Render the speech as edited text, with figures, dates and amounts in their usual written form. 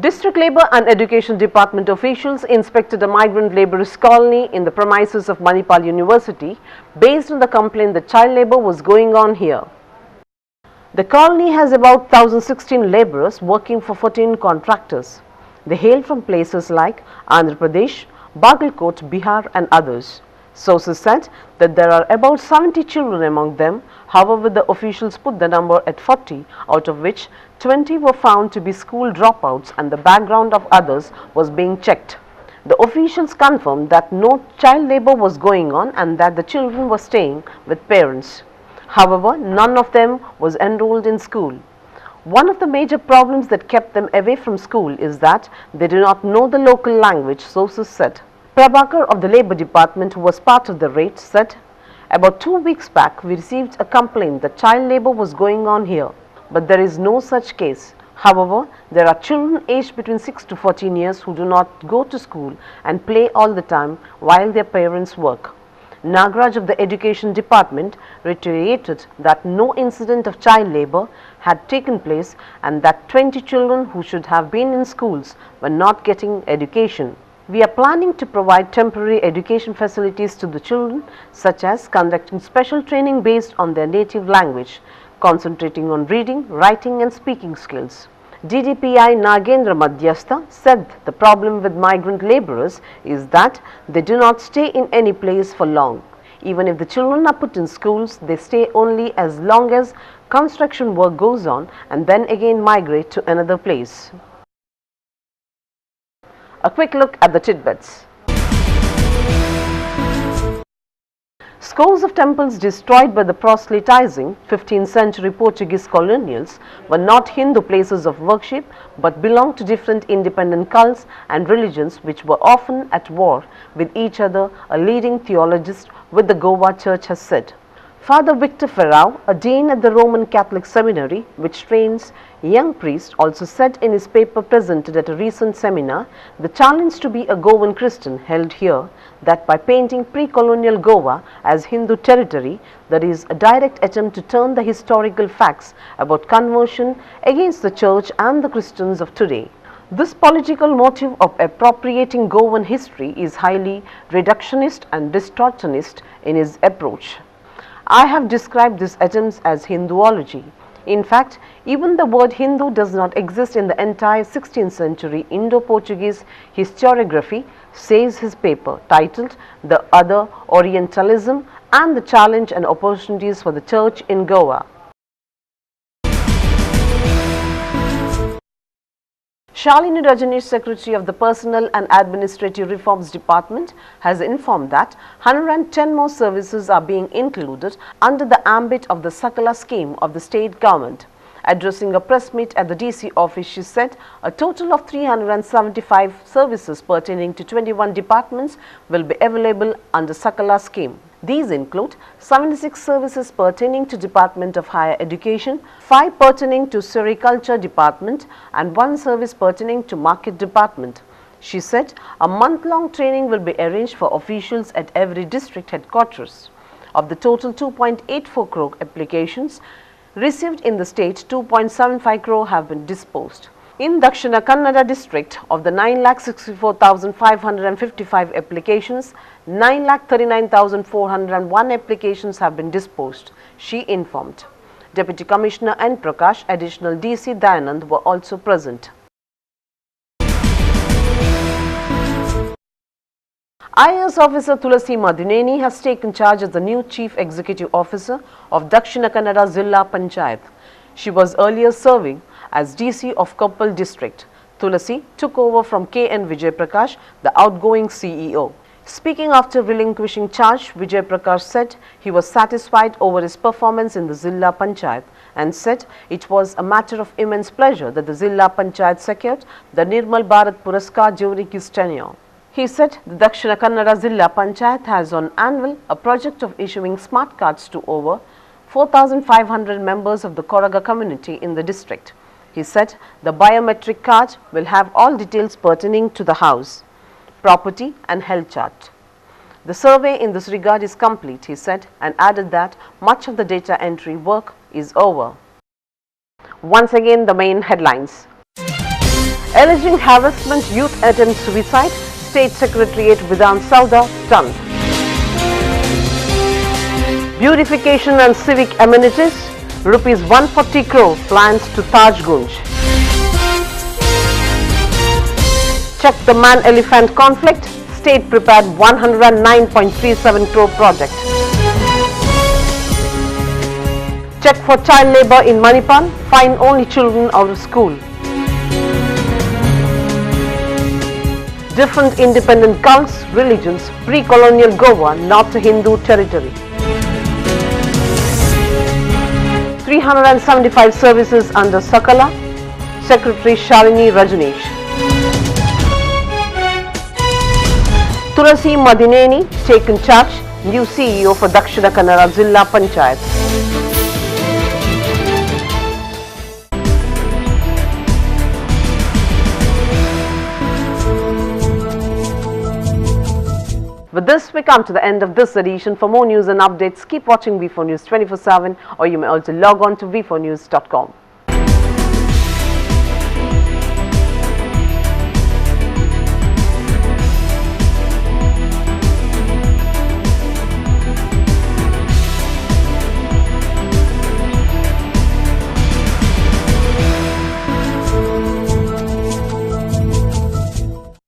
District Labour and Education Department officials inspected a migrant labourers colony in the premises of Manipal University based on the complaint that child labour was going on here. The colony has about 1,016 labourers working for 14 contractors. They hail from places like Andhra Pradesh, Bagalkot, Bihar and others. Sources said that there are about 70 children among them. However, the officials put the number at 40, out of which 20 were found to be school dropouts and the background of others was being checked. The officials confirmed that no child labour was going on and that the children were staying with parents. However, none of them was enrolled in school. One of the major problems that kept them away from school is that they do not know the local language, sources said. Prabhakar of the Labour Department, who was part of the raid, said, "About 2 weeks back, we received a complaint that child labour was going on here, but there is no such case. However, there are children aged between 6 to 14 years who do not go to school and play all the time while their parents work." Nagraj of the Education Department reiterated that no incident of child labour had taken place and that 20 children who should have been in schools were not getting education. "We are planning to provide temporary education facilities to the children, such as conducting special training based on their native language, concentrating on reading, writing and speaking skills." DDPI Nagendra Madhyastha said the problem with migrant labourers is that they do not stay in any place for long. Even if the children are put in schools, they stay only as long as construction work goes on and then again migrate to another place. A quick look at the tidbits. Scores of temples destroyed by the proselytizing 15th century Portuguese colonials were not Hindu places of worship but belonged to different independent cults and religions which were often at war with each other, a leading theologist with the Goa Church has said. Father Victor Ferrao, a dean at the Roman Catholic Seminary which trains young priests, also said in his paper presented at a recent seminar, the challenge to be a Goan Christian held here, that by painting pre-colonial Goa as Hindu territory, there is a direct attempt to turn the historical facts about conversion against the church and the Christians of today. This political motive of appropriating Goan history is highly reductionist and distortionist in his approach. I have described these attempts as Hinduology. In fact, even the word Hindu does not exist in the entire 16th century Indo-Portuguese historiography, says his paper titled The Other Orientalism and the Challenge and Opportunities for the Church in Goa. Shalini Rajneesh, Secretary of the Personnel and Administrative Reforms Department, has informed that 110 more services are being included under the ambit of the Sakala scheme of the state government. Addressing a press meet at the DC office, she said a total of 375 services pertaining to 21 departments will be available under Sakala scheme. These include 76 services pertaining to Department of Higher Education, 5 pertaining to Sericulture Department and 1 service pertaining to Market Department. She said a month-long training will be arranged for officials at every district headquarters. Of the total 2.84 crore applications received in the state, 2.75 crore have been disposed. In Dakshina Kannada district, of the 9,64,555 applications, 9,39,401 applications have been disposed, she informed. Deputy Commissioner N. Prakash, additional DC Dayanand were also present. IAS officer Tulasi Madhineni has taken charge as the new Chief Executive Officer of Dakshina Kannada Zilla Panchayat. She was earlier serving as DC of Koppal district. Tulasi took over from K.N. Vijay Prakash, the outgoing CEO. Speaking after relinquishing charge, Vijay Prakash said he was satisfied over his performance in the Zilla Panchayat and said it was a matter of immense pleasure that the Zilla Panchayat secured the Nirmal Bharat Puraskar during his tenure. He said the Dakshina Kannada Zilla Panchayat has on annual a project of issuing smart cards to over 4,500 members of the Koraga community in the district. He said the biometric card will have all details pertaining to the house, property and health chart. The survey in this regard is complete, he said, and added that much of the data entry work is over. Once again, the main headlines. Alleging harassment, youth attempt suicide, State Secretariat Vidhan Sauda stunned. Beautification and civic amenities, Rs 140 crore plans to Taj Gunj. Check the man-elephant conflict, State prepared 109.37 crore project. Check for child labour in Manipal, fine only children out of school. Different independent cults, religions, pre-colonial Goa not a Hindu territory. 375 services under Sakala, Secretary Shalini Rajneesh. Tulasi Madineni taken charge, new CEO for Dakshina Kannada Zilla Panchayat. With this, we come to the end of this edition. For more news and updates, keep watching V4 News 24/7, or you may also log on to v4news.com.